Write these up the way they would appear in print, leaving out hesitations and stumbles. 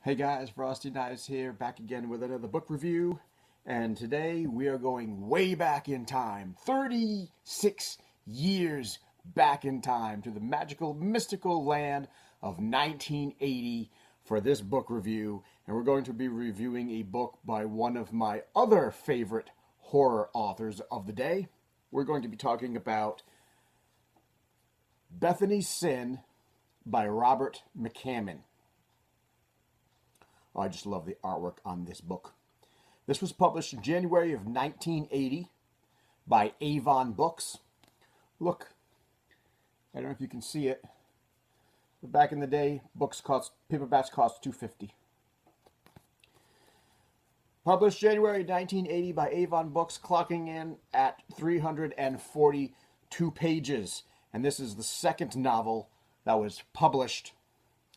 Hey guys, Frosty Knives here, back again with another book review. And today we are going way back in time, 36 years back in time, to the magical, mystical land of 1980 for this book review. And we're going to be reviewing a book by one of my other favorite horror authors of the day. We're going to be talking about Bethany Sin by Robert McCammon. Oh, I just love the artwork on this book. This was published in January of 1980 by Avon Books. Look, I don't know if you can see it, but back in the day, paperbacks cost $2.50. Published January 1980 by Avon Books, clocking in at 342 pages. And this is the second novel that was published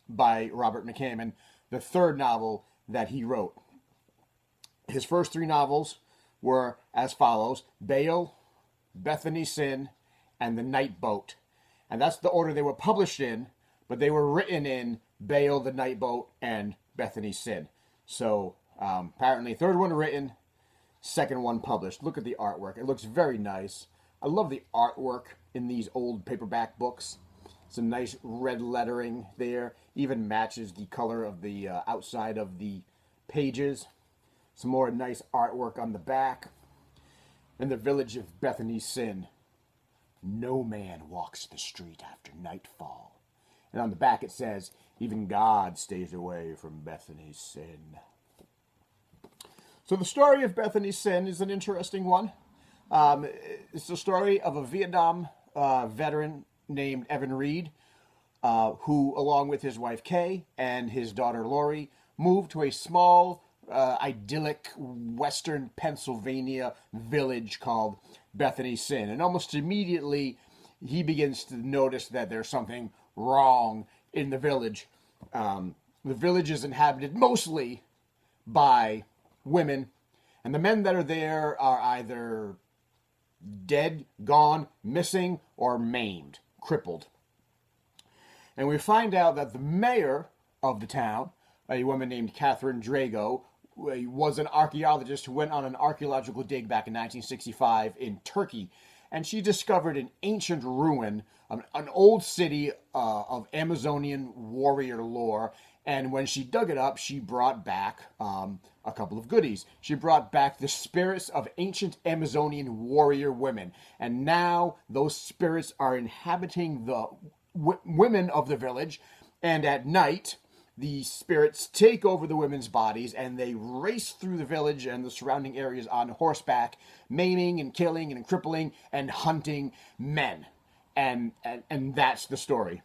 by Robert McCammon, the third novel that he wrote. His first three novels were as follows: Bail, Bethany Sin, and The Night Boat. And that's the order they were published in, but they were written in Bail, The Night Boat, and Bethany Sin. So apparently third one written, second one published. Look at the artwork. It looks very nice. I love the artwork in these old paperback books. Some nice red lettering there. Even matches the color of the outside of the pages. Some more nice artwork on the back. In the village of Bethany Sin, no man walks the street after nightfall. And on the back it says, even God stays away from Bethany Sin. So the story of Bethany Sin is an interesting one. It's the story of a Vietnam veteran named Evan Reed, who, along with his wife Kay and his daughter Lori, moved to a small, idyllic western Pennsylvania village called Bethany Sin. And almost immediately, he begins to notice that there's something wrong in the village. The village is inhabited mostly by women, and the men that are there are either dead, gone, missing, or maimed, crippled. And we find out that the mayor of the town, a woman named Catherine Drago, was an archaeologist who went on an archaeological dig back in 1965 in Turkey. And she discovered an ancient ruin, an old city of Amazonian warrior lore. And when she dug it up, she brought back a couple of goodies. She brought back the spirits of ancient Amazonian warrior women. And now those spirits are inhabiting the women of the village. And at night, the spirits take over the women's bodies and they race through the village and the surrounding areas on horseback, maiming and killing and crippling and hunting men. And that's the story.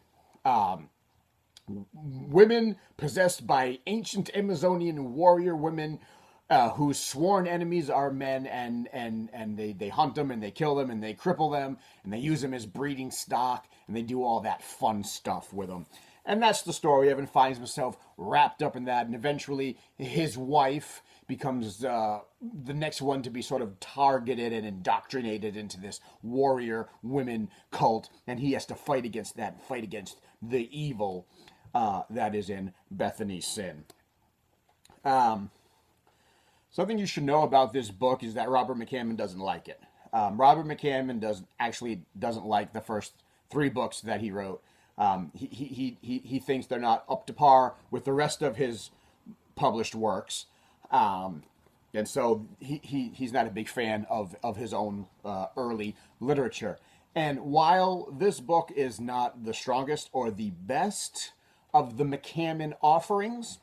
Women possessed by ancient Amazonian warrior women whose sworn enemies are men, and they hunt them and they kill them and they cripple them and they use them as breeding stock and they do all that fun stuff with them. And that's the story. Evan finds himself wrapped up in that, and eventually his wife becomes the next one to be sort of targeted and indoctrinated into this warrior women cult, and he has to fight against that, fight against the evil that is in Bethany Sin. Something you should know about this book is that Robert McCammon doesn't like it. Robert McCammon doesn't like the first three books that he wrote. He thinks they're not up to par with the rest of his published works, and so he's not a big fan of his own early literature. And while this book is not the strongest or the best of the McCammon offerings,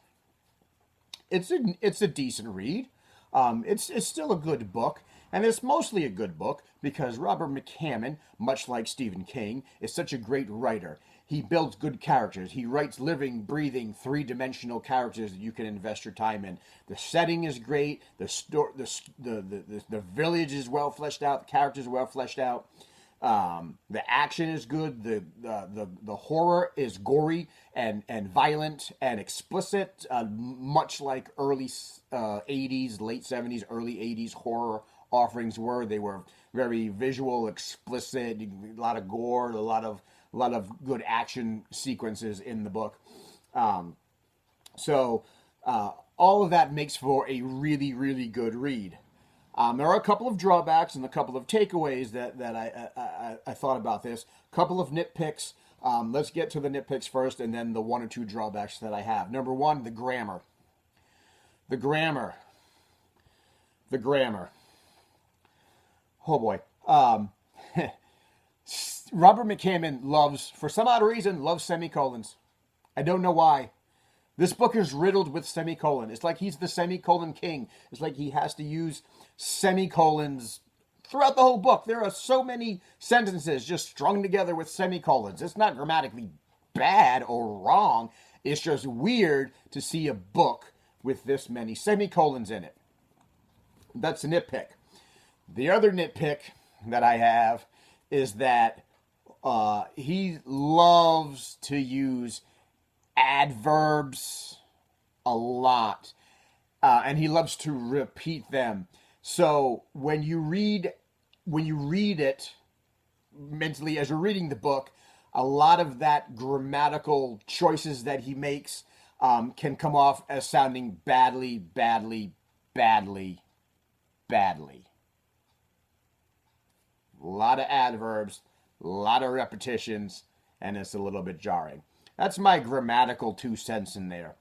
it's a decent read. It's still a good book, and it's mostly a good book because Robert McCammon, much like Stephen King, is such a great writer. He builds good characters. He writes living, breathing, three-dimensional characters that you can invest your time in. The setting is great. The village is well fleshed out. The characters are well fleshed out. The action is good. The horror is gory and violent and explicit, much like early 80s, late 70s, early 80s horror offerings were. They were very visual, explicit, a lot of gore, a lot of good action sequences in the book. So All of that makes for a really, really good read. There are a couple of drawbacks and a couple of takeaways that I thought about this. A couple of nitpicks. Let's get to the nitpicks first, and then the one or two drawbacks that I have. Number one, the grammar. The grammar. The grammar. Oh boy. Robert McCammon loves, for some odd reason, loves semicolons. I don't know why. This book is riddled with semicolon. It's like he's the semicolon king. It's like he has to use semicolons throughout the whole book. There are so many sentences just strung together with semicolons. It's not grammatically bad or wrong. It's just weird to see a book with this many semicolons in it. That's a nitpick. The other nitpick that I have is that he loves to use adverbs a lot, and he loves to repeat them. So when you read it mentally as you're reading the book, a lot of that grammatical choices that he makes can come off as sounding badly, badly, badly, badly. A lot of adverbs, a lot of repetitions, and it's a little bit jarring. That's my grammatical 2 cents in there.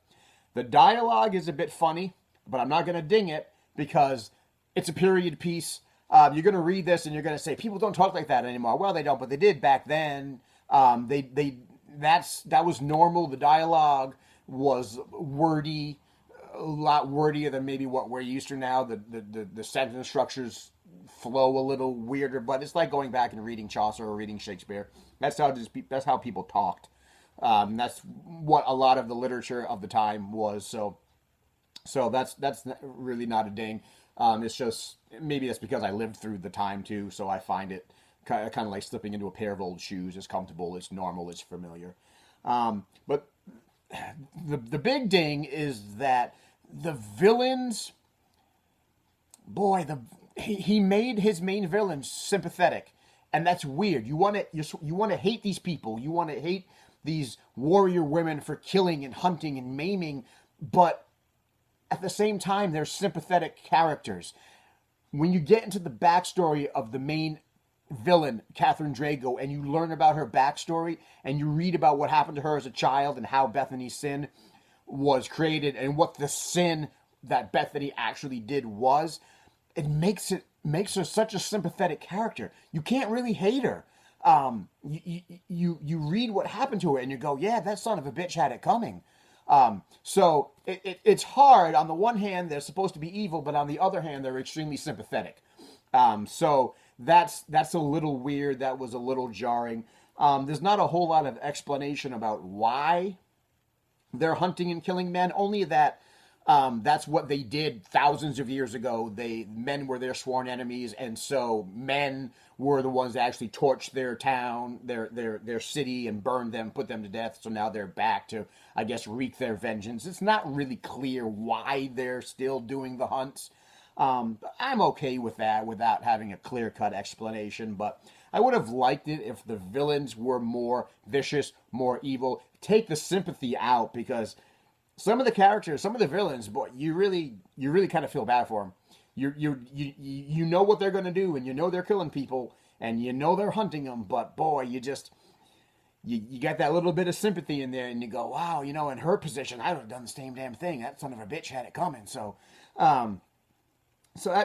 The dialogue is a bit funny, but I'm not going to ding it because it's a period piece. You're going to read this and you're going to say, people don't talk like that anymore. Well, they don't, but they did back then. That was normal. The dialogue was wordy, a lot wordier than maybe what we're used to now. The sentence structures flow a little weirder, but it's like going back and reading Chaucer or reading Shakespeare. That's how people talked. That's what a lot of the literature of the time was. So that's really not a ding. It's just, maybe that's because I lived through the time too, so I find it kind of like slipping into a pair of old shoes. It's comfortable, it's normal, it's familiar. But the big ding is that the villains, boy, he made his main villains sympathetic, and that's weird. You want to hate these people. You want to hate these warrior women for killing and hunting and maiming, but at the same time, they're sympathetic characters. When you get into the backstory of the main villain, Catherine Drago, and you learn about her backstory, and you read about what happened to her as a child and how Bethany Sin was created and what the sin that Bethany actually did was, it makes her such a sympathetic character. You can't really hate her. You read what happened to her and you go, yeah, that son of a bitch had it coming. So it's hard. On the one hand, they're supposed to be evil, but on the other hand, they're extremely sympathetic. So that's a little weird. That was a little jarring. There's not a whole lot of explanation about why they're hunting and killing men, only that that's what they did thousands of years ago. Men were their sworn enemies, and so men were the ones that actually torched their town, their city, and burned them, put them to death. So now they're back to, I guess, wreak their vengeance. It's not really clear why they're still doing the hunts. I'm okay with that without having a clear-cut explanation, but I would have liked it if the villains were more vicious, more evil. Take the sympathy out, because some of the characters, some of the villains, boy, you really kind of feel bad for them. You know what they're going to do, and you know they're killing people, and you know they're hunting them, but boy, you got that little bit of sympathy in there, and you go, wow, in her position, I would have done the same damn thing. That son of a bitch had it coming. So that,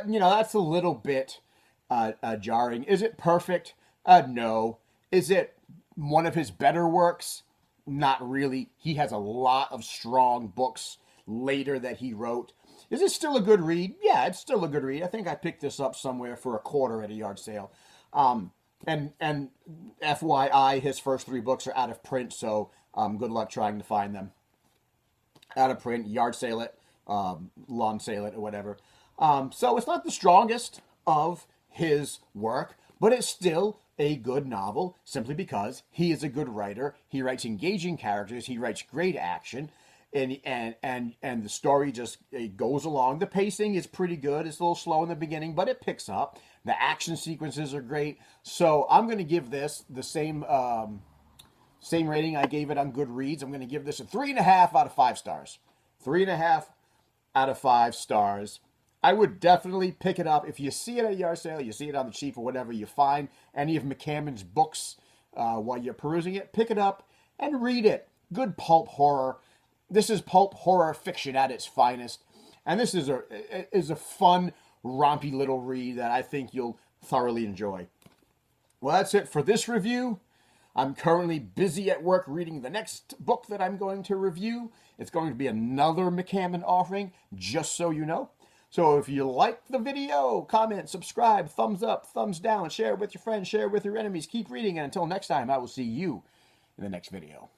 that's a little bit jarring. Is it perfect? No. Is it one of his better works? Not really. He has a lot of strong books later that he wrote. Is it still a good read? Yeah, it's still a good read. I think I picked this up somewhere for $0.25 at a yard sale. And FYI, his first 3 books are out of print, so good luck trying to find them. Out of print, yard sale it, lawn sale it, or whatever. So it's not the strongest of his work, but it's still a good novel simply because he is a good writer. He writes engaging characters. He writes great action, and the story just, it goes along. The pacing is pretty good. It's a little slow in the beginning, but it picks up. The action sequences are great. So I'm going to give this the same rating I gave it on Goodreads. I'm going to give this a 3.5 out of 5 stars. 3.5 out of 5 stars. I would definitely pick it up. If you see it at a yard sale, you see it on the cheap or whatever, you find any of McCammon's books while you're perusing it, pick it up and read it. Good pulp horror. This is pulp horror fiction at its finest. And this is a fun, rompy little read that I think you'll thoroughly enjoy. Well, that's it for this review. I'm currently busy at work reading the next book that I'm going to review. It's going to be another McCammon offering, just so you know. So if you like the video, comment, subscribe, thumbs up, thumbs down, share it with your friends, share it with your enemies. Keep reading, and until next time, I will see you in the next video.